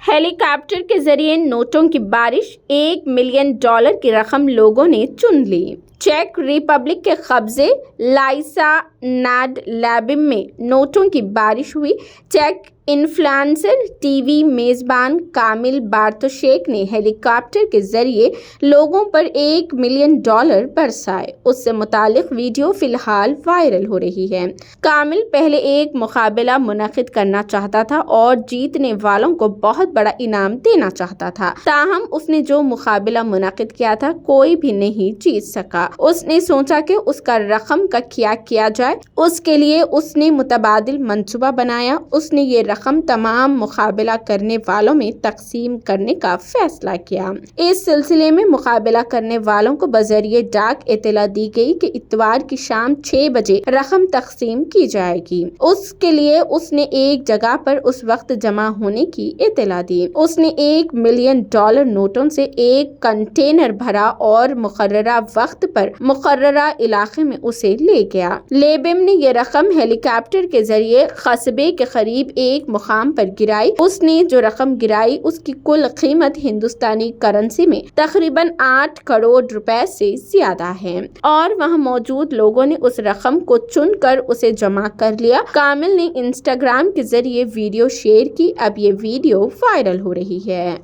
Helicopter के जरिए नोटों की बारिश, $1 मिलियन की रकम लोगों ने चुन ली। चेक रिपब्लिक के कब्जे लाइसा नाड लैबिम में नोटों की बारिश हुई। चेक इन्फ्लुएंसर टीवी मेजबान कामिल बार्तोशेक ने हेलीकॉप्टर के जरिए लोगों पर $1 मिलियन बरसाए। उससे मुतालिक वीडियो फिलहाल वायरल हो रही है। कामिल पहले एक मुकाबला मुनक़िद करना चाहता था और जीतने वालों को बहुत बड़ा इनाम देना चाहता था, ताहम उसने जो मुकाबला मुनक़िद किया था कोई भी नहीं जीत सका। उसने सोचा कि उसका रकम का क्या किया जाए। उसके लिए उसने मुतबादिल मंसूबा बनाया। उसने ये रकम तमाम मुकाबला करने वालों में तकसीम करने का फैसला किया। इस सिलसिले में मुकाबला करने वालों को बजरिए डाक इत्तला दी गई कि इतवार की शाम 6 बजे रकम तकसीम की जाएगी। उसके लिए उसने एक जगह पर उस वक्त जमा होने की इत्तला दी। उसने $1 मिलियन नोटों से एक कंटेनर भरा और मुकर्ररा वक्त पर मुकर्ररा इलाके में उसे ले गया। लेबिम ने यह रकम हेलीकॉप्टर के जरिए कस्बे के करीब एक मुकाम पर गिराई। उसने जो रकम गिराई उसकी कुल कीमत हिंदुस्तानी करेंसी में तकरीबन 8 करोड़ रुपए से ज्यादा है और वहां मौजूद लोगों ने उस रकम को चुनकर उसे जमा कर लिया। कामिल ने इंस्टाग्राम के जरिए वीडियो शेयर की। अब ये वीडियो वायरल हो रही है।